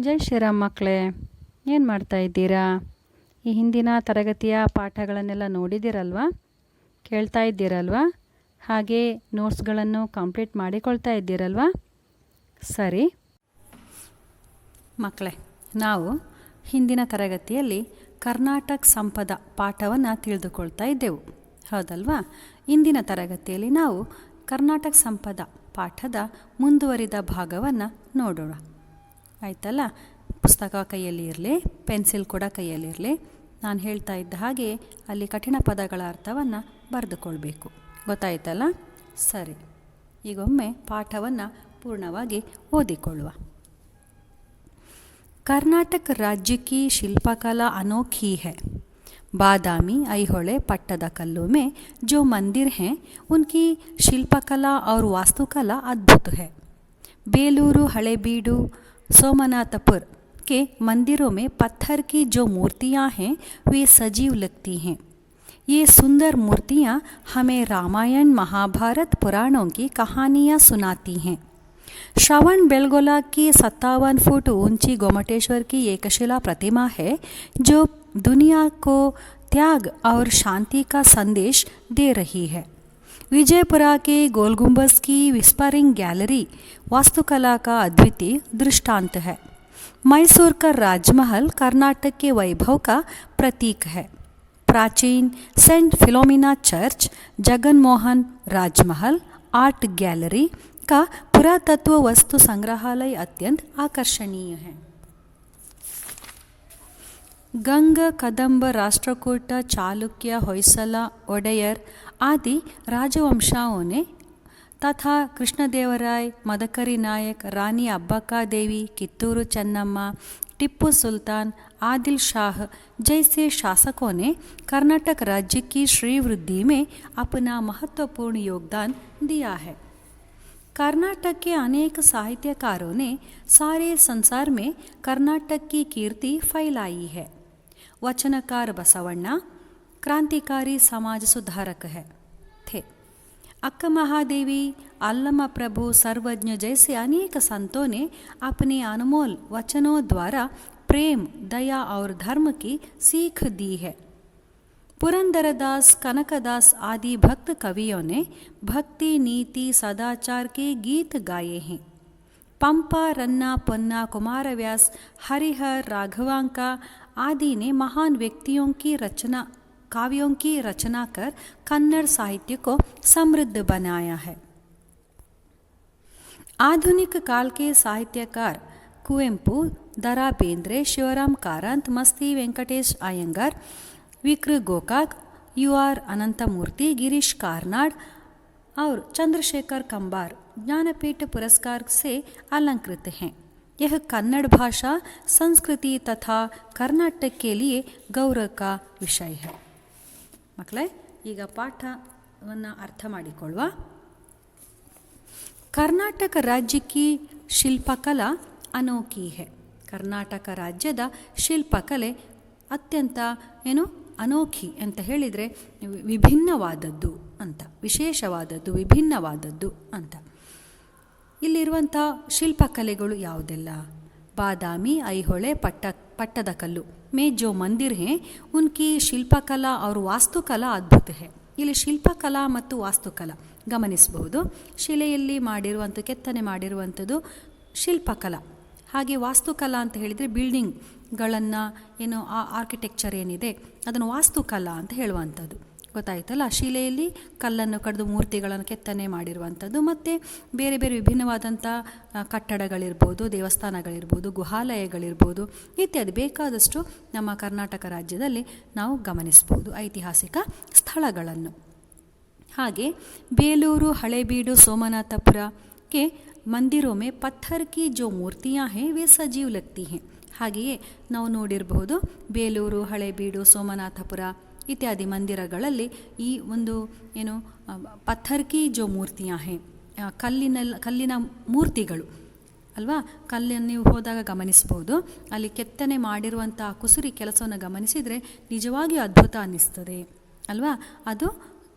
ಜೈ ಶ್ರೀರಾಮ್ ಮಕ್ಕಳೇ, ಏನು ಮಾಡ್ತಾ ಇದ್ದೀರಾ? ಈ ಹಿಂದಿನ ತರಗತಿಯ ಪಾಠಗಳನ್ನೆಲ್ಲ ನೋಡಿದ್ದೀರಲ್ವಾ? ಕೇಳ್ತಾ ಇದ್ದೀರಲ್ವಾ? ಹಾಗೆ ನೋಟ್ಸ್ಗಳನ್ನು ಕಂಪ್ಲೀಟ್ ಮಾಡಿಕೊಳ್ತಾ ಇದ್ದೀರಲ್ವಾ? ಸರಿ ಮಕ್ಕಳೇ, ನಾವು ಹಿಂದಿನ ತರಗತಿಯಲ್ಲಿ ಕರ್ನಾಟಕ ಸಂಪದ ಪಾಠವನ್ನು ತಿಳಿದುಕೊಳ್ತಾ ಇದ್ದೆವು, ಹೌದಲ್ವಾ? ಇಂದಿನ ತರಗತಿಯಲ್ಲಿ ನಾವು ಕರ್ನಾಟಕ ಸಂಪದ ಪಾಠದ ಮುಂದುವರಿದ ಭಾಗವನ್ನು ನೋಡೋಣ. ಆಯಿತಲ್ಲ? ಪುಸ್ತಕ ಕೈಯಲ್ಲಿ ಇರಲಿ, ಪೆನ್ಸಿಲ್ ಕೂಡ ಕೈಯಲ್ಲಿರಲಿ. ನಾನು ಹೇಳ್ತಾ ಇದ್ದ ಹಾಗೆ ಅಲ್ಲಿ ಕಠಿಣ ಪದಗಳ ಅರ್ಥವನ್ನು ಬರೆದುಕೊಳ್ಬೇಕು. ಗೊತ್ತಾಯ್ತಲ್ಲ? ಸರಿ, ಈಗೊಮ್ಮೆ ಪಾಠವನ್ನು ಪೂರ್ಣವಾಗಿ ಓದಿಕೊಳ್ಳುವ. कर्नाटक राज्य की शिल्पकला अनोखी है. बादामी, ऐहोले, पट्टदकल्लू में जो मंदिर हैं उनकी शिल्पकला और वास्तुकला अद्भुत है. बेलूरू, हलेबीडु, सोमनाथपुर के मंदिरों में पत्थर की जो मूर्तियां हैं वे सजीव लगती हैं. ये सुंदर मूर्तियां हमें रामायण, महाभारत, पुराणों की कहानियां सुनाती हैं. श्रवण बेलगोला की 57 फुट ऊंची गोमटेश्वर की एकशिला प्रतिमा है जो दुनिया को त्याग और शांति का संदेश दे रही है. विजयपुरा के गोल गुंबज की विस्परिंग गैलरी वास्तुकला का अद्वितीय दृष्टांत है. मैसूर का राजमहल कर्नाटक के वैभव का प्रतीक है. प्राचीन सेंट फिलोमिना चर्च, जगनमोहन राजमहल आर्ट गैलरी का पुरातत्व वस्तु संग्रहालय अत्यंत आकर्षणीय है. गंग, कदंब, राष्ट्रकूट, चालुक्य, होयसला, ओडेयर आदि राजवंशाओं ने तथा कृष्णदेवराय, मदकरी नायक, रानी अब्बक्का देवी, कित्तूरू चन्नम्मा, टिप्पू सुल्तान, आदिल शाह जैसे शासकों ने कर्नाटक राज्य की श्रीवृद्धि में अपना महत्वपूर्ण योगदान दिया है. कर्नाटक के अनेक साहित्यकारों ने सारे संसार में कर्नाटक की कीर्ति फैलाई है. वचनकार बसवण्णा क्रांतिकारी समाज सुधारक थे. अक्का महादेवी, अल्लमा प्रभु, सर्वज्ञ जैसे अनेक संतों ने अपने अनमोल वचनों द्वारा प्रेम, दया और धर्म की सीख दी है. पुरंदरदास, कनकदास आदि भक्त कवियों ने भक्ति, नीति, सदाचार के गीत गाए हैं. पंपा, रन्ना, पन्ना, कुमारव्यास, हरिहर, राघवांका आदि ने महान व्यक्तियों की काव्यों की रचना कर कन्नड़ साहित्य को समृद्ध बनाया है. आधुनिक काल के साहित्यकार कुवेंपु, दरा बेंद्रे, शिवराम कारंत, मस्ती वेंकटेश अयंगार, विक्र गोकाक, UR अनंतमूर्ति, गिरीश कार्नाड और चंद्रशेखर कंबार ज्ञानपीठ पुरस्कार से अलंकृत हैं. यह कन्नड़ भाषा, संस्कृति तथा कर्नाटक के लिए गौरव का विषय है. ಮಕ್ಕಳೇ, ಈಗ ಪಾಠವನ್ನು ಅರ್ಥ ಮಾಡಿಕೊಳ್ಳುವ. ಕರ್ನಾಟಕ ರಾಜ್ಯ ಕಿ ಶಿಲ್ಪಕಲಾ ಅನೋಖಿ ಹೈ. ಕರ್ನಾಟಕ ರಾಜ್ಯದ ಶಿಲ್ಪಕಲೆ ಅತ್ಯಂತ ಅನೋಖಿ ಅಂತ ಹೇಳಿದರೆ ವಿಭಿನ್ನವಾದದ್ದು ಅಂತ, ವಿಶೇಷವಾದದ್ದು, ವಿಭಿನ್ನವಾದದ್ದು ಅಂತ. ಇಲ್ಲಿರುವಂಥ ಶಿಲ್ಪಕಲೆಗಳು ಯಾವುದೆಲ್ಲ? ಬಾದಾಮಿ, ಐಹೊಳೆ, ಪಟ್ಟದಕಲ್ಲು में जो मंदिर हैं उनकी ಶಿಲ್ಪಕಲಾ और ವಾಸ್ತುಕಲಾ ಅದ್ಭುತ है. ಇಲ್ಲಿ ಶಿಲ್ಪಕಲಾ ಮತ್ತು ವಾಸ್ತುಕಲಾ ಗಮನಿಸಬಹುದು. ಶಿಲೆಯಲ್ಲಿ ಮಾಡಿರುವಂಥ, ಕೆತ್ತನೆ ಮಾಡಿರುವಂಥದ್ದು ಶಿಲ್ಪಕಲಾ. ಹಾಗೆ ವಾಸ್ತುಕಲಾ ಅಂತ ಹೇಳಿದರೆ ಬಿಲ್ಡಿಂಗ್ಗಳನ್ನು ಆರ್ಕಿಟೆಕ್ಚರ್ ಏನಿದೆ ಅದನ್ನು ವಾಸ್ತುಕಲಾ ಅಂತ ಹೇಳುವಂಥದ್ದು. ಗೊತ್ತಾಯ್ತಲ್ಲ? ಶಿಲೆಯಲ್ಲಿ ಕಲ್ಲನ್ನು ಕಡಿದು ಮೂರ್ತಿಗಳನ್ನು ಕೆತ್ತನೆ ಮಾಡಿರುವಂಥದ್ದು, ಮತ್ತು ಬೇರೆ ಬೇರೆ ವಿಭಿನ್ನವಾದಂಥ ಕಟ್ಟಡಗಳಿರ್ಬೋದು, ದೇವಸ್ಥಾನಗಳಿರ್ಬೋದು, ಗುಹಾಲಯಗಳಿರ್ಬೋದು ಇತ್ಯಾದಿ ಬೇಕಾದಷ್ಟು ನಮ್ಮ ಕರ್ನಾಟಕ ರಾಜ್ಯದಲ್ಲಿ ನಾವು ಗಮನಿಸ್ಬೋದು ಐತಿಹಾಸಿಕ ಸ್ಥಳಗಳನ್ನು. ಹಾಗೆ ಬೇಲೂರು, ಹಳೆಬೀಡು, ಸೋಮನಾಥಪುರಕ್ಕೆ ಮಂದಿರೋ ಮೇ ಪತ್ಥರ್ ಕಿ ಜೋ ಮೂರ್ತಿಯಾಂ ಹೈ ವೇ ಸಜೀವ್ ಲಗ್ತಿ ಹೈ. ಹಾಗೆಯೇ ನಾವು ನೋಡಿರಬಹುದು ಬೇಲೂರು, ಹಳೆಬೀಡು, ಸೋಮನಾಥಪುರ ಇತ್ಯಾದಿ ಮಂದಿರಗಳಲ್ಲಿ ಈ ಒಂದು ಪತ್ಥರ್ ಕಿ ಜೋ ಮೂರ್ತಿಯಾಂ ಹೈ, ಕಲ್ಲಿನ ಮೂರ್ತಿಗಳು ಅಲ್ವಾ? ಕಲ್ಲನ್ನು ನೀವು ಹೋದಾಗ ಗಮನಿಸ್ಬೋದು. ಅಲ್ಲಿ ಕೆತ್ತನೆ ಮಾಡಿರುವಂಥ ಕುಸುರಿ ಕೆಲಸವನ್ನು ಗಮನಿಸಿದರೆ ನಿಜವಾಗಿಯೂ ಅದ್ಭುತ ಅನ್ನಿಸ್ತದೆ ಅಲ್ವಾ? ಅದು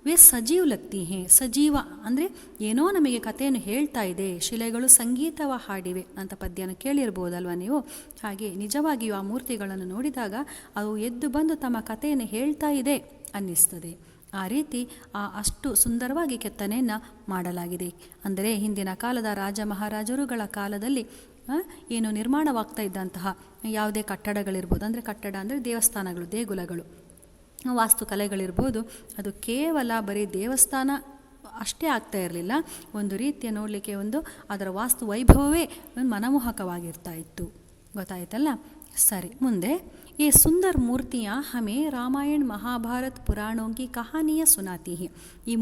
ವೇ ಸಜೀವ್ ಲಗ್ತಿ ಹೇ, ಸಜೀವ ಅಂದರೆ ಏನೋ ನಮಗೆ ಕಥೆಯನ್ನು ಹೇಳ್ತಾ ಇದೆ, ಶಿಲೆಗಳು ಸಂಗೀತವ ಹಾಡಿವೆ ಅಂತ ಪದ್ಯನ ಕೇಳಿರ್ಬೋದಲ್ವ ನೀವು. ಹಾಗೆ ನಿಜವಾಗಿಯೂ ಆ ಮೂರ್ತಿಗಳನ್ನು ನೋಡಿದಾಗ ಅವು ಎದ್ದು ಬಂದು ತಮ್ಮ ಕಥೆಯನ್ನು ಹೇಳ್ತಾ ಇದೆ ಅನ್ನಿಸ್ತದೆ. ಆ ರೀತಿ ಅಷ್ಟು ಸುಂದರವಾಗಿ ಕೆತ್ತನೆಯನ್ನು ಮಾಡಲಾಗಿದೆ. ಅಂದರೆ ಹಿಂದಿನ ಕಾಲದ ರಾಜ ಮಹಾರಾಜರುಗಳ ಕಾಲದಲ್ಲಿ ಏನು ನಿರ್ಮಾಣವಾಗ್ತಾ ಇದ್ದಂತಹ ಯಾವುದೇ ಕಟ್ಟಡಗಳಿರ್ಬೋದು, ಅಂದರೆ ಕಟ್ಟಡ ಅಂದರೆ ದೇವಸ್ಥಾನಗಳು, ದೇಗುಲಗಳು, ವಾಸ್ತುಕಲೆಗಳಿರ್ಬೋದು, ಅದು ಕೇವಲ ಬರೀ ದೇವಸ್ಥಾನ ಅಷ್ಟೇ ಆಗ್ತಾ ಇರಲಿಲ್ಲ. ಒಂದು ರೀತಿಯ ನೋಡಲಿಕ್ಕೆ ಅದರ ವಾಸ್ತು ವೈಭವವೇ ಮನಮೋಹಕವಾಗಿರ್ತಾ ಇತ್ತು. ಗೊತ್ತಾಯ್ತಲ್ಲ? ಸರಿ, ಮುಂದೆ ಈ ಸುಂದರ ಮೂರ್ತಿಯ ಹಮೆ ರಾಮಾಯಣ ಮಹಾಭಾರತ್ ಪುರಾಣೋಂಕಿ ಕಹಾನಿಯ ಸುನಾತಿ. ಈ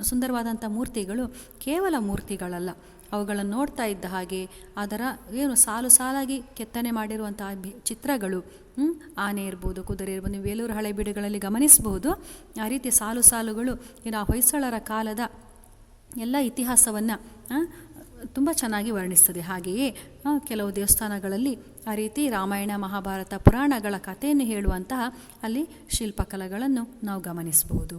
ಸುಂದರವಾದಂಥ ಮೂರ್ತಿಗಳು ಕೇವಲ ಮೂರ್ತಿಗಳಲ್ಲ, ಅವುಗಳನ್ನು ನೋಡ್ತಾ ಇದ್ದ ಹಾಗೆ ಅದರ ಏನು ಸಾಲು ಸಾಲಾಗಿ ಕೆತ್ತನೆ ಮಾಡಿರುವಂಥ ಚಿತ್ರಗಳು, ಆನೆ ಇರ್ಬೋದು, ಕುದುರೆ ಇರ್ಬೋದು, ನೀವು ಬೇಲೂರು ಹಳೆಬೀಡುಗಳಲ್ಲಿ ಗಮನಿಸಬಹುದು. ಆ ರೀತಿ ಸಾಲು ಸಾಲುಗಳು ಆ ಹೊಯ್ಸಳರ ಕಾಲದ ಎಲ್ಲ ಇತಿಹಾಸವನ್ನು ತುಂಬ ಚೆನ್ನಾಗಿ ವರ್ಣಿಸ್ತದೆ. ಹಾಗೆಯೇ ಕೆಲವು ದೇವಸ್ಥಾನಗಳಲ್ಲಿ ಆ ರೀತಿ ರಾಮಾಯಣ ಮಹಾಭಾರತ ಪುರಾಣಗಳ ಕಥೆಯನ್ನು ಹೇಳುವಂತಹ ಅಲ್ಲಿ ಶಿಲ್ಪಕಲೆಗಳನ್ನು ನಾವು ಗಮನಿಸಬಹುದು.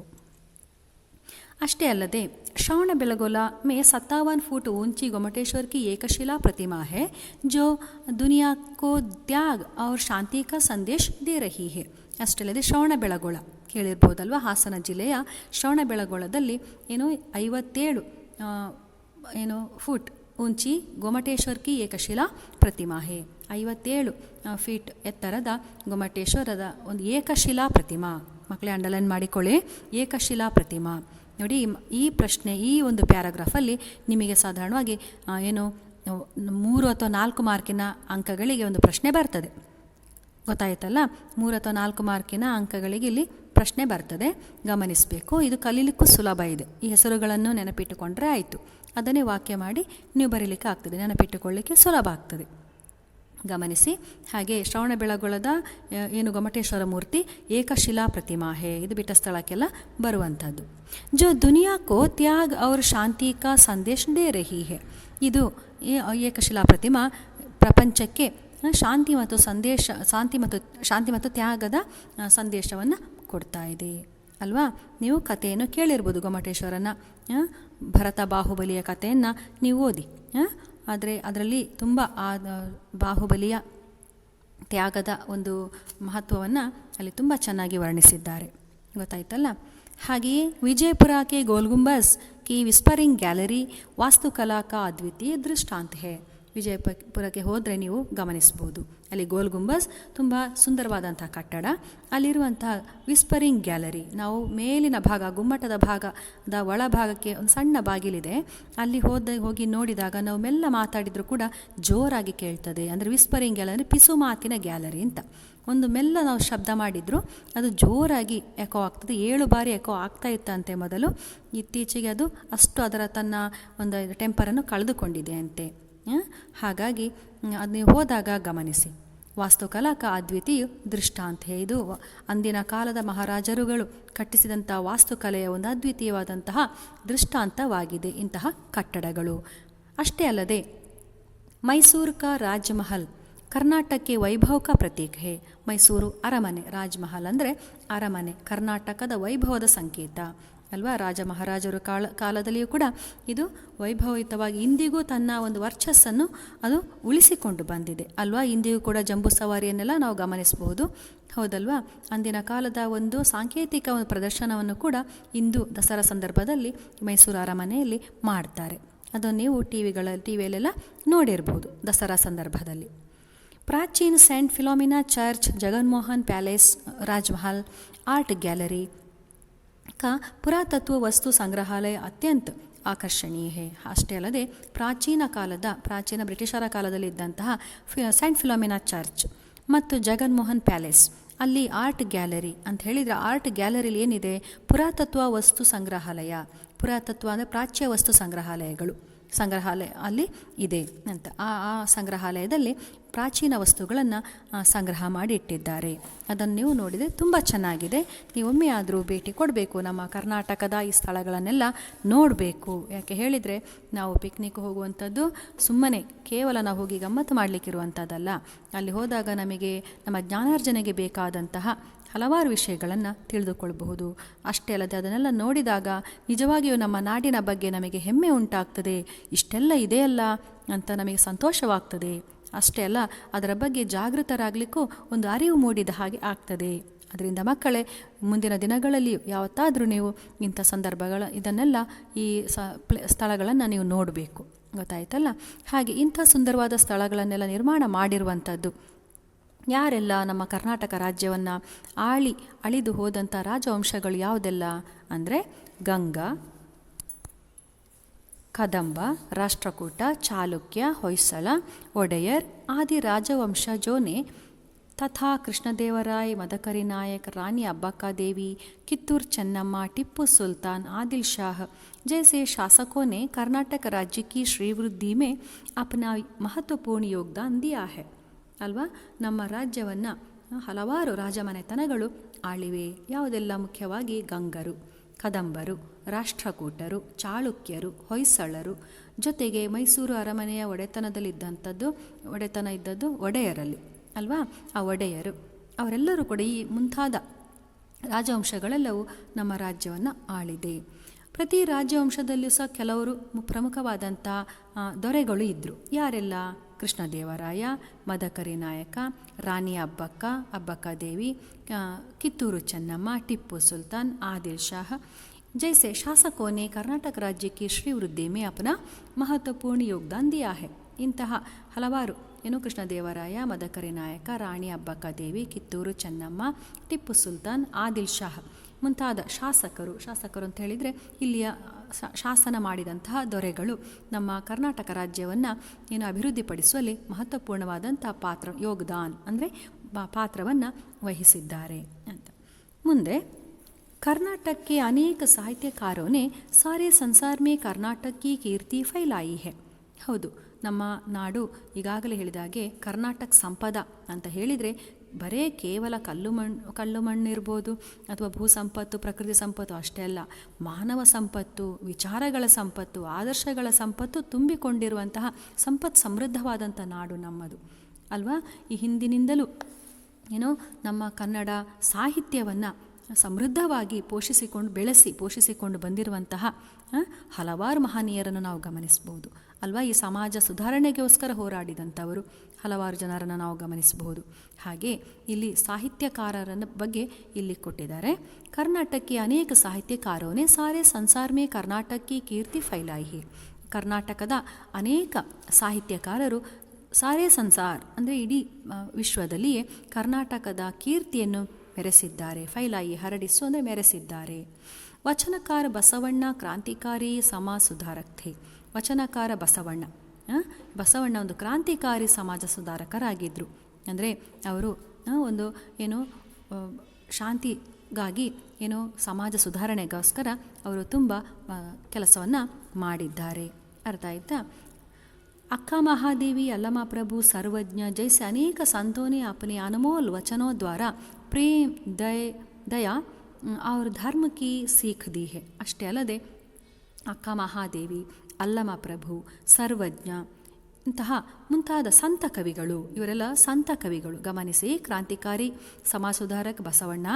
ಅಷ್ಟೇ ಅಲ್ಲದೆ श्रवणबेलगोला में 57 फुट ऊंची गोमटेश्वर की एकशिला प्रतिमा है जो दुनिया को त्याग और शांति का संदेश दे रही है. ಅಷ್ಟೇ ಅಲ್ಲದೆ ಶ್ರವಣಬೆಳಗೊಳ ಕೇಳಿರ್ಬೋದಲ್ವ, ಹಾಸನ ಜಿಲ್ಲೆಯ ಶ್ರವಣಬೆಳಗೊಳದಲ್ಲಿ 57 ಫುಟ್ ಊಂಚಿ ಗೊಮಟೇಶ್ವರ್ ಕಿ ಏಕಶಿಲಾ ಪ್ರತಿಮಾ ಹೇ. 57 ಫೀಟ್ ಎತ್ತರದ ಗೊಮಟೇಶ್ವರದ ಒಂದು ಏಕಶಿಲಾ ಪ್ರತಿಮಾ. ಮಕ್ಕಳೇ ಅಂಡರ್ಲೈನ್ ಮಾಡಿಕೊಳ್ಳಿ, ಏಕಶಿಲಾ ಪ್ರತಿಮಾ. ನೋಡಿ, ಈ ಪ್ರಶ್ನೆ ಈ ಒಂದು ಪ್ಯಾರಾಗ್ರಾಫಲ್ಲಿ ನಿಮಗೆ ಸಾಧಾರಣವಾಗಿ 3 ಅಥವಾ 4 ಮಾರ್ಕಿನ ಅಂಕಗಳಿಗೆ ಒಂದು ಪ್ರಶ್ನೆ ಬರ್ತದೆ. ಗೊತ್ತಾಯ್ತಲ್ಲ? 3 ಅಥವಾ 4 ಮಾರ್ಕಿನ ಅಂಕಗಳಿಗೆ ಇಲ್ಲಿ ಪ್ರಶ್ನೆ ಬರ್ತದೆ, ಗಮನಿಸಬೇಕು. ಇದು ಕಲೀಲಿಕ್ಕೂ ಸುಲಭ ಇದೆ. ಈ ಹೆಸರುಗಳನ್ನು ನೆನಪಿಟ್ಟುಕೊಂಡ್ರೆ ಆಯಿತು, ಅದನ್ನೇ ವಾಕ್ಯ ಮಾಡಿ ನೀವು ಬರೀಲಿಕ್ಕೆ ಆಗ್ತದೆ, ನೆನಪಿಟ್ಟುಕೊಳ್ಳಲಿಕ್ಕೆ ಸುಲಭ ಆಗ್ತದೆ. ಗಮನಿಸಿ. ಹಾಗೆ ಶ್ರವಣಬೆಳಗೊಳದ ಗೊಮಟೇಶ್ವರ ಮೂರ್ತಿ ಏಕಶಿಲಾ ಪ್ರತಿಮಾ ಹೇ, ಇದು ಬಿಟ್ಟ ಸ್ಥಳಕ್ಕೆಲ್ಲ ಬರುವಂಥದ್ದು. ಜೋ ದುನಿಯಾ ಕೋ ತ್ಯಾಗ್ ಔರ್ ಶಾಂತಿ ಕಾ ಸಂದೇಶ ದೇ ರಹಿ ಹೇ. ಇದು ಏಕಶಿಲಾ ಪ್ರತಿಮಾ ಪ್ರಪಂಚಕ್ಕೆ ಶಾಂತಿ ಮತ್ತು ತ್ಯಾಗದ ಸಂದೇಶವನ್ನು ಕೊಡ್ತಾ ಇದೆ ಅಲ್ವಾ. ನೀವು ಕಥೆಯನ್ನು ಕೇಳಿರ್ಬೋದು, ಗೊಮಟೇಶ್ವರನ ಭರತ ಬಾಹುಬಲಿಯ ಕಥೆಯನ್ನು ನೀವು ಓದಿ. ಆದರೆ ಅದರಲ್ಲಿ ತುಂಬ ಆ ಬಾಹುಬಲಿಯ ತ್ಯಾಗದ ಒಂದು ಮಹತ್ವವನ್ನು ಅಲ್ಲಿ ತುಂಬ ಚೆನ್ನಾಗಿ ವರ್ಣಿಸಿದ್ದಾರೆ. ಗೊತ್ತಾಯ್ತಲ್ಲ? ಹಾಗೆಯೇ ವಿಜಯಪುರಕ್ಕೆ ಗೋಲ್ಗುಂಬಸ್ ಕಿ ವಿಸ್ಪರಿಂಗ್ ಗ್ಯಾಲರಿ ವಾಸ್ತುಕಲಾ ಕಾ ಅದ್ವಿತೀಯ ದೃಷ್ಟಾಂತ ಹೇ. ವಿಜಯಪುರಕ್ಕೆ ಹೋದರೆ ನೀವು ಗಮನಿಸ್ಬೋದು, ಅಲ್ಲಿ ಗೋಲ್ ಗುಂಬಸ್ ತುಂಬ ಸುಂದರವಾದಂಥ ಕಟ್ಟಡ. ಅಲ್ಲಿರುವಂತಹ ವಿಸ್ಪರಿಂಗ್ ಗ್ಯಾಲರಿ, ನಾವು ಮೇಲಿನ ಭಾಗ, ಗುಮ್ಮಟದ ಭಾಗದ ಒಳಭಾಗಕ್ಕೆ ಒಂದು ಸಣ್ಣ ಬಾಗಿಲಿದೆ, ಅಲ್ಲಿ ಹೋಗಿ ನೋಡಿದಾಗ ನಾವು ಮೆಲ್ಲ ಮಾತಾಡಿದರೂ ಕೂಡ ಜೋರಾಗಿ ಕೇಳ್ತದೆ. ಅಂದರೆ ವಿಸ್ಪರಿಂಗ್ ಗ್ಯಾಲರಿ ಪಿಸು ಮಾತಿನ ಗ್ಯಾಲರಿ ಅಂತ. ಒಂದು ಮೆಲ್ಲ ನಾವು ಶಬ್ದ ಮಾಡಿದರೂ ಅದು ಜೋರಾಗಿ ಎಕೋ ಆಗ್ತದೆ. 7 ಬಾರಿ ಎಕೋ ಆಗ್ತಾ ಇತ್ತಂತೆ ಮೊದಲು, ಇತ್ತೀಚೆಗೆ ಅದು ಅಷ್ಟು ಅದರ ತನ್ನ ಒಂದು ಟೆಂಪರನ್ನು ಕಳೆದುಕೊಂಡಿದೆ ಅಂತೆ. ಹಾಗಾಗಿ ಅದು ನೀವು ಹೋದಾಗ ಗಮನಿಸಿ. ವಾಸ್ತುಕಲಾ ಕಾ ಅದ್ವಿತೀಯ ದೃಷ್ಟಾಂತ. ಇದು ಅಂದಿನ ಕಾಲದ ಮಹಾರಾಜರುಗಳು ಕಟ್ಟಿಸಿದಂಥ ವಾಸ್ತುಕಲೆಯ ಒಂದು ಅದ್ವಿತೀಯವಾದಂತಹ ದೃಷ್ಟಾಂತವಾಗಿದೆ ಇಂತಹ ಕಟ್ಟಡಗಳು. ಅಷ್ಟೇ ಅಲ್ಲದೆ ಮೈಸೂರು ಕಾ ರಾಜಮಹಲ್ ಕರ್ನಾಟಕಕ್ಕೆ ವೈಭವ ಕಾ ಪ್ರತೀಕ ಹೇ. ಮೈಸೂರು ಅರಮನೆ, ರಾಜಮಹಲ್ ಅಂದರೆ ಅರಮನೆ, ಕರ್ನಾಟಕದ ವೈಭವದ ಸಂಕೇತ ಅಲ್ವಾ. ರಾಜ ಮಹಾರಾಜರು ಕಾಲದಲ್ಲಿಯೂ ಕೂಡ ಇದು ವೈಭವಯುತವಾಗಿ ಇಂದಿಗೂ ತನ್ನ ಒಂದು ವರ್ಚಸ್ಸನ್ನು ಅದು ಉಳಿಸಿಕೊಂಡು ಬಂದಿದೆ ಅಲ್ವಾ. ಇಂದಿಗೂ ಕೂಡ ಜಂಬೂ ಸವಾರಿಯನ್ನೆಲ್ಲ ನಾವು ಗಮನಿಸಬಹುದು, ಹೌದಲ್ವಾ. ಅಂದಿನ ಕಾಲದ ಒಂದು ಸಾಂಕೇತಿಕ ಒಂದು ಪ್ರದರ್ಶನವನ್ನು ಕೂಡ ಇಂದು ದಸರಾ ಸಂದರ್ಭದಲ್ಲಿ ಮೈಸೂರು ಅರಮನೆಯಲ್ಲಿ ಮಾಡ್ತಾರೆ. ಅದನ್ನು ನೀವು ಟಿವಿಯಲ್ಲೆಲ್ಲ ನೋಡಿರ್ಬೋದು ದಸರಾ ಸಂದರ್ಭದಲ್ಲಿ. ಪ್ರಾಚೀನ saint Philomena church, Jaganmohan palace, राजमहल आर्ट गैलरी का पुरातत्व वस्तु संग्रहालय अत्यंत ಆಕರ್ಷಣೀಯ ಹೇ. ಅಷ್ಟೇ ಅಲ್ಲದೆ ಪ್ರಾಚೀನ ಬ್ರಿಟಿಷರ ಕಾಲದಲ್ಲಿದ್ದಂತಹ ಸೈಂಟ್ ಫಿಲೋಮಿನಾ ಚರ್ಚ್ ಮತ್ತು ಜಗನ್ಮೋಹನ್ ಪ್ಯಾಲೇಸ್, ಅಲ್ಲಿ ಆರ್ಟ್ ಗ್ಯಾಲರಿ ಅಂತ ಹೇಳಿದರೆ, ಆರ್ಟ್ ಗ್ಯಾಲರಿಲಿ ಏನಿದೆ, ಪುರಾತತ್ವ ವಸ್ತು ಸಂಗ್ರಹಾಲಯ. ಪುರಾತತ್ವ ಅಂದರೆ ಪ್ರಾಚ್ಯ ವಸ್ತು ಸಂಗ್ರಹಾಲಯ ಅಲ್ಲಿ ಇದೆ ಅಂತ. ಆ ಸಂಗ್ರಹಾಲಯದಲ್ಲಿ ಪ್ರಾಚೀನ ವಸ್ತುಗಳನ್ನು ಸಂಗ್ರಹ ಮಾಡಿ ಇಟ್ಟಿದ್ದಾರೆ. ಅದನ್ನು ನೀವು ನೋಡಿದರೆ ತುಂಬ ಚೆನ್ನಾಗಿದೆ. ನೀವೊಮ್ಮೆ ಆದರೂ ಭೇಟಿ ಕೊಡಬೇಕು, ನಮ್ಮ ಕರ್ನಾಟಕದ ಈ ಸ್ಥಳಗಳನ್ನೆಲ್ಲ ನೋಡಬೇಕು. ಯಾಕೆ ಹೇಳಿದರೆ ನಾವು ಪಿಕ್ನಿಕ್ ಹೋಗುವಂಥದ್ದು ಸುಮ್ಮನೆ ಕೇವಲ ನಾವು ಹೋಗಿ ಗಮ್ಮತ್ತು ಮಾಡಲಿಕ್ಕಿರುವಂಥದ್ದಲ್ಲ. ಅಲ್ಲಿ ಹೋದಾಗ ನಮಗೆ ನಮ್ಮ ಜ್ಞಾನಾರ್ಜನೆಗೆ ಬೇಕಾದಂತಹ ಹಲವಾರು ವಿಷಯಗಳನ್ನು ತಿಳಿದುಕೊಳ್ಳಬಹುದು. ಅಷ್ಟೇ ಅಲ್ಲದೆ ಅದನ್ನೆಲ್ಲ ನೋಡಿದಾಗ ನಿಜವಾಗಿಯೂ ನಮ್ಮ ನಾಡಿನ ಬಗ್ಗೆ ನಮಗೆ ಹೆಮ್ಮೆ ಉಂಟಾಗ್ತದೆ. ಇಷ್ಟೆಲ್ಲ ಇದೆಯಲ್ಲ ಅಂತ ನಮಗೆ ಸಂತೋಷವಾಗ್ತದೆ. ಅಷ್ಟೇ ಅಲ್ಲ, ಅದರ ಬಗ್ಗೆ ಜಾಗೃತರಾಗಲಿಕ್ಕೂ ಒಂದು ಅರಿವು ಮೂಡಿದ ಹಾಗೆ ಆಗ್ತದೆ. ಅದರಿಂದ ಮಕ್ಕಳೇ, ಮುಂದಿನ ದಿನಗಳಲ್ಲಿ ಯಾವತ್ತಾದರೂ ನೀವು ಇಂಥ ಇದನ್ನೆಲ್ಲ ಈ ಸ್ಥಳಗಳನ್ನು ನೀವು ನೋಡಬೇಕು. ಗೊತ್ತಾಯ್ತಲ್ಲ? ಹಾಗೆ ಇಂಥ ಸುಂದರವಾದ ಸ್ಥಳಗಳನ್ನೆಲ್ಲ ನಿರ್ಮಾಣ ಮಾಡಿರುವಂಥದ್ದು ಯಾರೆಲ್ಲ? ನಮ್ಮ ಕರ್ನಾಟಕ ರಾಜ್ಯವನ್ನು ಅಳಿದು ಹೋದಂಥ ರಾಜವಂಶಗಳು ಯಾವುದೆಲ್ಲ ಅಂದರೆ ಗಂಗಾ, ಕದಂಬ, ರಾಷ್ಟ್ರಕೂಟ, ಚಾಲುಕ್ಯ, ಹೊಯ್ಸಳ, ಒಡೆಯರ್ ಆದಿ ರಾಜವಂಶಜों ने तथा कृष्णदेवराय, मदकरी नायक, रानी अब्बक्का देवी, कित्तूर चन्नम्मा, टिप्पू सुल्तान, आदिल शाह जैसे शासकों ने कर्नाटक राज्य की श्रीवृद्धि में अपना महत्वपूर्ण योगदान दिया है. ಅಲ್ವಾ? ನಮ್ಮ ರಾಜ್ಯವನ್ನು ಹಲವಾರು ರಾಜಮನೆತನಗಳು ಆಳಿವೆ. ಯಾವುದೆಲ್ಲ? ಮುಖ್ಯವಾಗಿ ಗಂಗರು, ಕದಂಬರು, ರಾಷ್ಟ್ರಕೂಟರು, ಚಾಳುಕ್ಯರು, ಹೊಯ್ಸಳರು, ಜೊತೆಗೆ ಮೈಸೂರು ಅರಮನೆಯ ಒಡೆತನ ಇದ್ದದ್ದು ಒಡೆಯರಲ್ಲಿ ಅಲ್ವಾ? ಆ ಒಡೆಯರು ಅವರೆಲ್ಲರೂ ಕೂಡ ಈ ಮುಂತಾದ ರಾಜವಂಶಗಳೆಲ್ಲವೂ ನಮ್ಮ ರಾಜ್ಯವನ್ನು ಆಳಿದೆ. ಪ್ರತಿ ರಾಜವಂಶದಲ್ಲೂ ಸಹ ಕೆಲವರು ಪ್ರಮುಖವಾದಂಥ ದೊರೆಗಳು ಇದ್ದರು. ಯಾರೆಲ್ಲ? ಕೃಷ್ಣದೇವರಾಯ, ಮದಕರಿ ನಾಯಕ, ರಾಣಿ ಅಬ್ಬಕ್ಕ ದೇವಿ, ಕಿತ್ತೂರು ಚೆನ್ನಮ್ಮ, ಟಿಪ್ಪು ಸುಲ್ತಾನ್, ಆದಿಲ್ ಶಾಹ जैसे शासकों ने कर्नाटक राज्य की श्रीवृद्धि में अपना महत्वपूर्ण योगदान दिया है. ಇಂತಹ ಹಲವಾರು ಕೃಷ್ಣದೇವರಾಯ, ಮದಕರಿ ನಾಯಕ, ರಾಣಿ ಅಬ್ಬಕ್ಕ ದೇವಿ, ಕಿತ್ತೂರು ಚೆನ್ನಮ್ಮ, ಟಿಪ್ಪು ಸುಲ್ತಾನ್, ಆದಿಲ್ ಶಾಹ್ ಮುಂತಾದ ಶಾಸಕರು ಅಂತ ಹೇಳಿದರೆ ಇಲ್ಲಿಯ ಶಾಸನ ಮಾಡಿದಂತಹ ದೊರೆಗಳು ನಮ್ಮ ಕರ್ನಾಟಕ ರಾಜ್ಯವನ್ನು ಅಭಿವೃದ್ಧಿಪಡಿಸುವಲ್ಲಿ ಮಹತ್ವಪೂರ್ಣವಾದಂಥ ಯೋಗದಾನ್ ಅಂದರೆ ಪಾತ್ರವನ್ನು ವಹಿಸಿದ್ದಾರೆ ಅಂತ. ಮುಂದೆ कर्नाटक के अनेक साहित्यकारों ने सारे संसार में कर्नाटक की कीर्ति फैलाई है. ಹೌದು, ನಮ್ಮ ನಾಡು ಈಗಾಗಲೇ ಹೇಳಿದಾಗೆ ಕರ್ನಾಟಕ ಸಂಪದ ಅಂತ ಹೇಳಿದರೆ ಬರೇ ಕೇವಲ ಕಲ್ಲು ಮಣ್ಣಿರ್ಬೋದು ಅಥವಾ ಭೂ ಸಂಪತ್ತು, ಪ್ರಕೃತಿ ಸಂಪತ್ತು ಅಷ್ಟೇ ಅಲ್ಲ, ಮಾನವ ಸಂಪತ್ತು, ವಿಚಾರಗಳ ಸಂಪತ್ತು, ಆದರ್ಶಗಳ ಸಂಪತ್ತು ತುಂಬಿಕೊಂಡಿರುವಂತಹ ಸಮೃದ್ಧವಾದಂಥ ನಾಡು ನಮ್ಮದು ಅಲ್ವಾ? ಈ ಹಿಂದಿನಿಂದಲೂ ನಮ್ಮ ಕನ್ನಡ ಸಾಹಿತ್ಯವನ್ನು ಸಮೃದ್ಧವಾಗಿ ಪೋಷಿಸಿಕೊಂಡು ಬಂದಿರುವಂತಹ ಹಲವಾರು ಮಹನೀಯರನ್ನು ನಾವು ಗಮನಿಸಬಹುದು ಅಲ್ವಾ? ಈ ಸಮಾಜ ಸುಧಾರಣೆಗೋಸ್ಕರ ಹೋರಾಡಿದಂಥವರು ಹಲವಾರು ಜನರನ್ನು ನಾವು ಗಮನಿಸಬಹುದು. ಹಾಗೆ ಇಲ್ಲಿ ಸಾಹಿತ್ಯಕಾರರ ಬಗ್ಗೆ ಇಲ್ಲಿ ಕೊಟ್ಟಿದ್ದಾರೆ. ಕರ್ನಾಟಕಕ್ಕೆ ಅನೇಕ ಸಾಹಿತ್ಯಕಾರನೇ ಸಾರೇ ಸಂಸಾರ ಮೇ ಕರ್ನಾಟಕ ಕಿ ಕೀರ್ತಿ ಫೈಲಾಯಿ ಹೈ. ಕರ್ನಾಟಕದ ಅನೇಕ ಸಾಹಿತ್ಯಕಾರರು ಸಾರೇ ಸಂಸಾರ್ ಅಂದರೆ ಇಡೀ ವಿಶ್ವದಲ್ಲಿಯೇ ಕರ್ನಾಟಕದ ಕೀರ್ತಿಯನ್ನು ಮೆರೆಸಿದ್ದಾರೆ. ಫೈಲಾಯಿ ಹರಡಿಸು ಅಂದರೆ ಮೆರೆಸಿದ್ದಾರೆ. ವಚನಕಾರ ಬಸವಣ್ಣ ಕ್ರಾಂತಿಕಾರಿ ಸಮಾಜ ಸುಧಾರಕ ಥೇ. ವಚನಕಾರ ಬಸವಣ್ಣ ಒಂದು ಕ್ರಾಂತಿಕಾರಿ ಸಮಾಜ ಸುಧಾರಕರಾಗಿದ್ದರು. ಅಂದರೆ ಅವರು ಒಂದು ಶಾಂತಿಗಾಗಿ ಸಮಾಜ ಸುಧಾರಣೆಗೋಸ್ಕರ ಅವರು ತುಂಬ ಕೆಲಸವನ್ನು ಮಾಡಿದ್ದಾರೆ. ಅರ್ಥ ಆಯ್ತಾ? अक्का महादेवी, अल्लमा प्रभु, सर्वज्ञ जैसे अनेक संतों ने अपने अनमोल वचनों द्वारा प्रेम, दया और धर्म की सीख दी है. ಅಷ್ಟೇ ಅಲ್ಲದೆ ಅಕ್ಕ ಮಹಾದೇವಿ, ಅಲ್ಲಮ ಪ್ರಭು, ಸರ್ವಜ್ಞ ಇಂತಹ ಮುಂತಾದ ಸಂತ ಕವಿಗಳು, ಇವರೆಲ್ಲ ಸಂತ ಕವಿಗಳು. ಗಮನಿಸಿ, ಕ್ರಾಂತಿಕಾರಿ ಸಮಾಜ ಸುಧಾರಕ ಬಸವಣ್ಣ,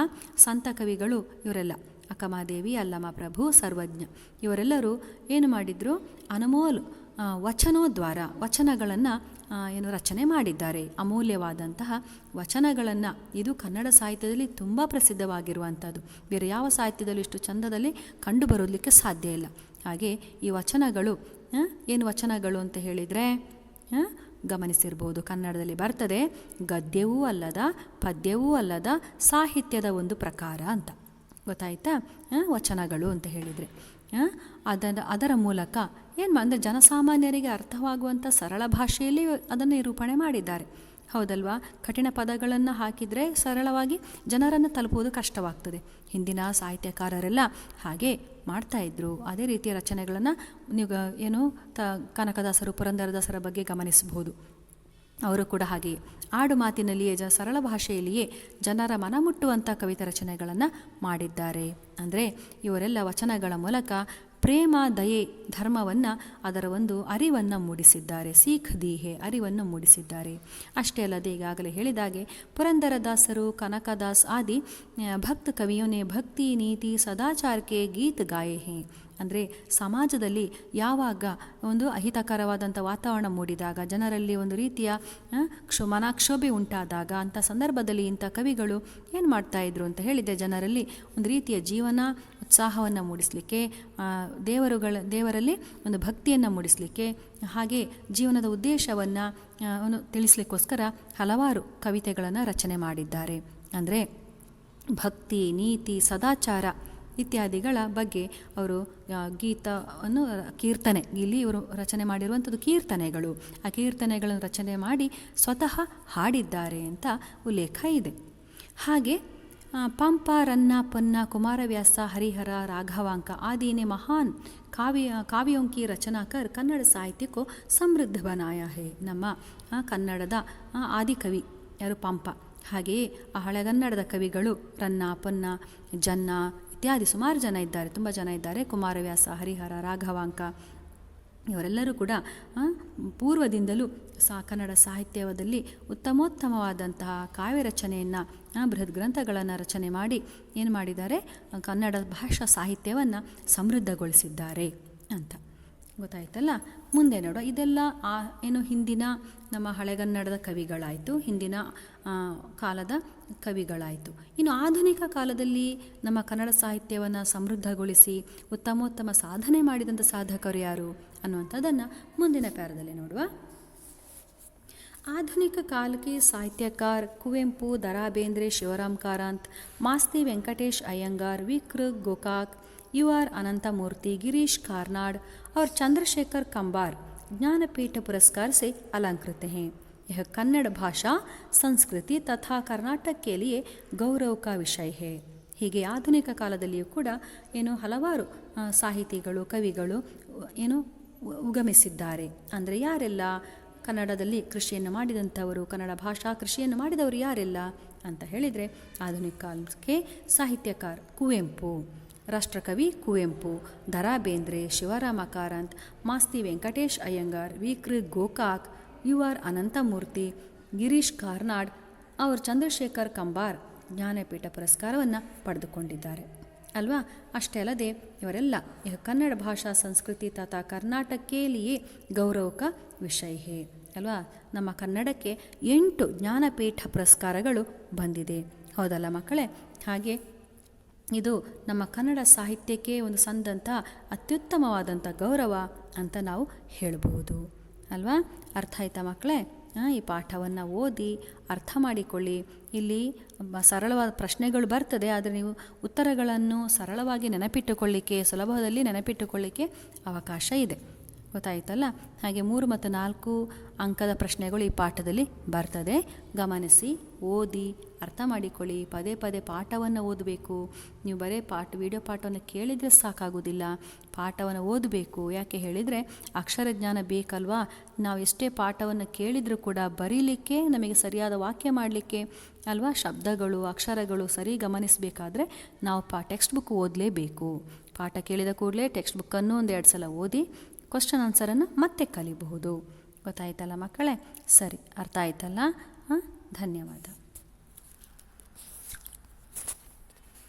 ಸಂತ ಕವಿಗಳು ಇವರೆಲ್ಲ ಅಕ್ಕಮಹಾದೇವಿ, ಅಲ್ಲಮ ಪ್ರಭು, ಸರ್ವಜ್ಞ ಇವರೆಲ್ಲರೂ ಏನು ಮಾಡಿದರು? ಅನಮೋಲ್ ವಚನಗಳನ್ನು ರಚನೆ ಮಾಡಿದ್ದಾರೆ. ಅಮೂಲ್ಯವಾದಂತಹ ವಚನಗಳನ್ನು. ಇದು ಕನ್ನಡ ಸಾಹಿತ್ಯದಲ್ಲಿ ತುಂಬ ಪ್ರಸಿದ್ಧವಾಗಿರುವಂಥದ್ದು. ಬೇರೆ ಯಾವ ಸಾಹಿತ್ಯದಲ್ಲೂ ಇಷ್ಟು ಚಂದದಲ್ಲಿ ಕಂಡು ಬರೋದಕ್ಕೆ ಸಾಧ್ಯ ಇಲ್ಲ. ಹಾಗೆ ಈ ವಚನಗಳು ವಚನಗಳು ಅಂತ ಹೇಳಿದರೆ ಗಮನಿಸಿರ್ಬೋದು, ಕನ್ನಡದಲ್ಲಿ ಬರ್ತದೆ ಗದ್ಯವೂ ಅಲ್ಲದ ಪದ್ಯವೂ ಅಲ್ಲದ ಸಾಹಿತ್ಯದ ಒಂದು ಪ್ರಕಾರ ಅಂತ. ಗೊತ್ತಾಯ್ತಾ? ವಚನಗಳು ಅಂತ ಹೇಳಿದರೆ ಅದರ ಮೂಲಕ ಅಂದರೆ ಜನಸಾಮಾನ್ಯರಿಗೆ ಅರ್ಥವಾಗುವಂಥ ಸರಳ ಭಾಷೆಯಲ್ಲಿ ಅದನ್ನು ನಿರೂಪಣೆ ಮಾಡಿದ್ದಾರೆ. ಹೌದಲ್ವಾ? ಕಠಿಣ ಪದಗಳನ್ನು ಹಾಕಿದರೆ ಸರಳವಾಗಿ ಜನರನ್ನು ತಲುಪುವುದು ಕಷ್ಟವಾಗ್ತದೆ. ಹಿಂದಿನ ಸಾಹಿತ್ಯಕಾರರೆಲ್ಲ ಹಾಗೆ ಮಾಡ್ತಾಯಿದ್ರು. ಅದೇ ರೀತಿಯ ರಚನೆಗಳನ್ನು ನೀವು ಕನಕದಾಸರು, ಪುರಂದರದಾಸರ ಬಗ್ಗೆ ಗಮನಿಸಬಹುದು. ಅವರು ಕೂಡ ಹಾಗೆಯೇ ಆಡು ಮಾತಿನಲ್ಲಿಯೇ ಸರಳ ಭಾಷೆಯಲ್ಲಿಯೇ ಜನರ ಮನ ಮುಟ್ಟುವಂಥ ಕವಿತಾ ರಚನೆಗಳನ್ನು ಮಾಡಿದ್ದಾರೆ. ಅಂದರೆ ಇವರೆಲ್ಲ ವಚನಗಳ ಮೂಲಕ ಪ್ರೇಮ ದಯೆ ಧರ್ಮವನ್ನು ಅದರ ಒಂದು ಅರಿವನ್ನು ಮೂಡಿಸಿದ್ದಾರೆ. ಸೀಖ್ ದೀಹೆ ಅರಿವನ್ನು ಮೂಡಿಸಿದ್ದಾರೆ. ಅಷ್ಟೇ ಅಲ್ಲದೆ ಈಗಾಗಲೇ ಹೇಳಿದಾಗೆ ಪುರಂದರದಾಸರು, ಕನಕದಾಸ್ ಆದಿ ಭಕ್ತ ಕವಿಯೋನೆ ಭಕ್ತಿ ನೀತಿ ಸದಾಚಾರಕ್ಕೆ ಗೀತ್ ಗಾಯೆ ಹೇ. ಅಂದರೆ ಸಮಾಜದಲ್ಲಿ ಯಾವಾಗ ಒಂದು ಅಹಿತಕರವಾದಂಥ ವಾತಾವರಣ ಮೂಡಿದಾಗ, ಜನರಲ್ಲಿ ಒಂದು ರೀತಿಯ ಮನಕ್ಷೋಭೆ ಉಂಟಾದಾಗ, ಅಂಥ ಸಂದರ್ಭದಲ್ಲಿ ಇಂಥ ಕವಿಗಳು ಏನು ಮಾಡ್ತಾಯಿದ್ರು ಅಂತ ಹೇಳಿದರೆ, ಜನರಲ್ಲಿ ಒಂದು ರೀತಿಯ ಜೀವನ ಉತ್ಸಾಹವನ್ನು ಮೂಡಿಸಲಿಕ್ಕೆ, ದೇವರಲ್ಲಿ ಒಂದು ಭಕ್ತಿಯನ್ನು ಮೂಡಿಸಲಿಕ್ಕೆ, ಹಾಗೆ ಜೀವನದ ಉದ್ದೇಶವನ್ನು ತಿಳಿಸ್ಲಿಕ್ಕೋಸ್ಕರ ಹಲವಾರು ಕವಿತೆಗಳನ್ನು ರಚನೆ ಮಾಡಿದ್ದಾರೆ. ಅಂದರೆ ಭಕ್ತಿ, ನೀತಿ, ಸದಾಚಾರ ಇತ್ಯಾದಿಗಳ ಬಗ್ಗೆ ಅವರು ಗೀತವನ್ನು ಕೀರ್ತನೆ, ಇಲ್ಲಿ ಇವರು ರಚನೆ ಮಾಡಿರುವಂಥದ್ದು ಕೀರ್ತನೆಗಳು. ಆ ಕೀರ್ತನೆಗಳನ್ನು ರಚನೆ ಮಾಡಿ ಸ್ವತಃ ಹಾಡಿದ್ದಾರೆ ಅಂತ ಉಲ್ಲೇಖ ಇದೆ. ಹಾಗೆ ಪಂಪ, ರನ್ನ, ಪೊನ್ನ, ಕುಮಾರವ್ಯಾಸ, ಹರಿಹರ, ರಾಘವಾಂಕ ಆದೀನೆ ಮಹಾನ್ ಕಾವ್ಯೋಂ ಕಿ ರಚನಾಕರ್ ಕನ್ನಡ ಸಾಹಿತ್ಯಕ್ಕೂ ಸಮೃದ್ಧ ಬನಾಯ ಹೇ. ನಮ್ಮ ಕನ್ನಡದ ಆದಿಕವಿ ಯಾರು? ಪಂಪ. ಹಾಗೆಯೇ ಆ ಹಳೆಗನ್ನಡದ ಕವಿಗಳು ರನ್ನ, ಪೊನ್ನ, ಜನ್ನ ಇತ್ಯಾದಿ ಸುಮಾರು ಜನ ಇದ್ದಾರೆ, ತುಂಬ ಜನ ಇದ್ದಾರೆ. ಕುಮಾರವ್ಯಾಸ, ಹರಿಹರ, ರಾಘವಾಂಕ ಇವರೆಲ್ಲರೂ ಕೂಡ ಪೂರ್ವದಿಂದಲೂ ಕನ್ನಡ ಸಾಹಿತ್ಯದಲ್ಲಿ ಉತ್ತಮೋತ್ತಮವಾದಂತಹ ಕಾವ್ಯ ರಚನೆಯನ್ನು, ಬೃಹತ್ ಗ್ರಂಥಗಳನ್ನು ರಚನೆ ಮಾಡಿ ಏನು ಮಾಡಿದ್ದಾರೆ? ಕನ್ನಡ ಭಾಷಾ ಸಾಹಿತ್ಯವನ್ನು ಸಮೃದ್ಧಗೊಳಿಸಿದ್ದಾರೆ ಅಂತ ಗೊತ್ತಾಯ್ತಲ್ಲ. ಮುಂದೆ ನೋಡುವ. ಇದೆಲ್ಲ ಏನು ಹಿಂದಿನ ನಮ್ಮ ಹಳೆಗನ್ನಡದ ಕವಿಗಳಾಯಿತು, ಹಿಂದಿನ ಕಾಲದ ಕವಿಗಳಾಯಿತು. ಇನ್ನು ಆಧುನಿಕ ಕಾಲದಲ್ಲಿ ನಮ್ಮ ಕನ್ನಡ ಸಾಹಿತ್ಯವನ್ನು ಸಮೃದ್ಧಗೊಳಿಸಿ ಉತ್ತಮೋತ್ತಮ ಸಾಧನೆ ಮಾಡಿದಂಥ ಸಾಧಕರು ಯಾರು ಅನ್ನುವಂಥದ್ದನ್ನು ಮುಂದಿನ ಪ್ಯಾರದಲ್ಲಿ ನೋಡುವ. ಆಧುನಿಕ ಕಾಲ के साहित्यकार कुवेंपु, दरा बेंद्रे, शिवराम कारंत, मास्ती वेंकटेश अयंगार, विक्र गोकाक, UR अनंतमूर्ति, गिरीश कार्नाड और चंद्रशेखर कंबार ज्ञानपीठ पुरस्कार से अलंकृत हैं. यह कन्नड़ भाषा, संस्कृति तथा कर्नाटक के लिए गौरव का विषय है. ಹೀಗೆ ಆಧುನಿಕ ಕಾಲದಲ್ಲಿಯೂ ಕೂಡ ಏನು ಹಲವಾರು ಸಾಹಿತಿಗಳು, ಕವಿಗಳು ಏನು ಉಗಮಿಸಿದ್ದಾರೆ. ಅಂದರೆ ಯಾರೆಲ್ಲ? ಕನ್ನಡದಲ್ಲಿ ಕೃಷಿಯನ್ನು ಮಾಡಿದಂಥವರು, ಕನ್ನಡ ಭಾಷಾ ಕೃಷಿಯನ್ನು ಮಾಡಿದವರು ಯಾರೆಲ್ಲ ಅಂತ ಹೇಳಿದರೆ, ಆಧುನಿಕ ಕಾಲಕ್ಕೆ ಸಾಹಿತ್ಯಕಾರ ಕುವೆಂಪು, ರಾಷ್ಟ್ರಕವಿ ಕುವೆಂಪು, ದರಾ ಬೇಂದ್ರೆ, ಶಿವರಾಮ ಕಾರಂತ್, ಮಾಸ್ತಿ ವೆಂಕಟೇಶ್ ಅಯ್ಯಂಗಾರ್, ವಿಕ್ರ ಗೋಕಾಕ್, UR ಅನಂತಮೂರ್ತಿ, ಗಿರೀಶ್ ಕಾರ್ನಾಡ್ ಅವರು ಚಂದ್ರಶೇಖರ್ ಕಂಬಾರ್ ಜ್ಞಾನಪೀಠ ಪುರಸ್ಕಾರವನ್ನು ಪಡೆದುಕೊಂಡಿದ್ದಾರೆ ಅಲ್ವಾ. ಅಷ್ಟೇ ಅಲ್ಲದೆ ಇವರೆಲ್ಲ ಕನ್ನಡ ಭಾಷಾ ಸಂಸ್ಕೃತಿ ತಥಾ ಕರ್ನಾಟಕಕ್ಕೆ ಲಿಯೇ ಗೌರವಕ ವಿಷಯ ಹೇ ಅಲ್ವಾ. ನಮ್ಮ ಕನ್ನಡಕ್ಕೆ 8 ಜ್ಞಾನಪೀಠ ಪುರಸ್ಕಾರಗಳು ಬಂದಿದೆ, ಹೌದಲ್ಲ ಮಕ್ಕಳೇ. ಹಾಗೆ ಇದು ನಮ್ಮ ಕನ್ನಡ ಸಾಹಿತ್ಯಕ್ಕೆ ಒಂದು ಸಂದಂಥ ಅತ್ಯುತ್ತಮವಾದಂಥ ಗೌರವ ಅಂತ ನಾವು ಹೇಳಬಹುದು ಅಲ್ವಾ. ಅರ್ಥ ಆಯ್ತಾ ಮಕ್ಕಳೇ? ಈ ಪಾಠವನ್ನು ಓದಿ ಅರ್ಥ ಮಾಡಿಕೊಳ್ಳಿ. ಇಲ್ಲಿ ಸರಳವಾದ ಪ್ರಶ್ನೆಗಳು ಬರ್ತದೆ, ಆದರೆ ನೀವು ಉತ್ತರಗಳನ್ನು ಸರಳವಾಗಿ ನೆನಪಿಟ್ಟುಕೊಳ್ಳಿಕ್ಕೆ, ಸುಲಭದಲ್ಲಿ ನೆನಪಿಟ್ಟುಕೊಳ್ಳಿಕ್ಕೆ ಅವಕಾಶ ಇದೆ, ಗೊತ್ತಾಯ್ತಲ್ಲ. ಹಾಗೆ 3 ಮತ್ತು 4 ಅಂಕದ ಪ್ರಶ್ನೆಗಳು ಈ ಪಾಠದಲ್ಲಿ ಬರ್ತದೆ. ಗಮನಿಸಿ, ಓದಿ, ಅರ್ಥ ಮಾಡಿಕೊಳ್ಳಿ. ಪದೇ ಪದೇ ಪಾಠವನ್ನು ಓದಬೇಕು. ನೀವು ಬರೀ ವಿಡಿಯೋ ಪಾಠವನ್ನು ಕೇಳಿದರೆ ಸಾಕಾಗೋದಿಲ್ಲ, ಪಾಠವನ್ನು ಓದಬೇಕು. ಯಾಕೆ ಹೇಳಿದರೆ ಅಕ್ಷರ ಜ್ಞಾನ ಬೇಕಲ್ವಾ. ನಾವು ಎಷ್ಟೇ ಪಾಠವನ್ನು ಕೇಳಿದರೂ ಕೂಡ ಬರೀಲಿಕ್ಕೆ, ನಮಗೆ ಸರಿಯಾದ ವಾಕ್ಯ ಮಾಡಲಿಕ್ಕೆ ಅಲ್ವಾ, ಶಬ್ದಗಳು, ಅಕ್ಷರಗಳು ಸರಿ ಗಮನಿಸಬೇಕಾದ್ರೆ ನಾವು ಟೆಕ್ಸ್ಟ್ ಬುಕ್ ಓದಲೇಬೇಕು. ಪಾಠ ಕೇಳಿದ ಕೂಡಲೇ ಟೆಕ್ಸ್ಟ್ ಬುಕ್ಕನ್ನು 1-2 ಸಲ ಓದಿ ಕ್ವಶನ್ ಆನ್ಸರನ್ನು ಮತ್ತೆ ಕಲಿಬಹುದು. ಗೊತ್ತಾಯ್ತಲ್ಲ ಮಕ್ಕಳೇ? ಸರಿ, ಅರ್ಥ ಆಯ್ತಲ್ಲ? ಧನ್ಯವಾದ.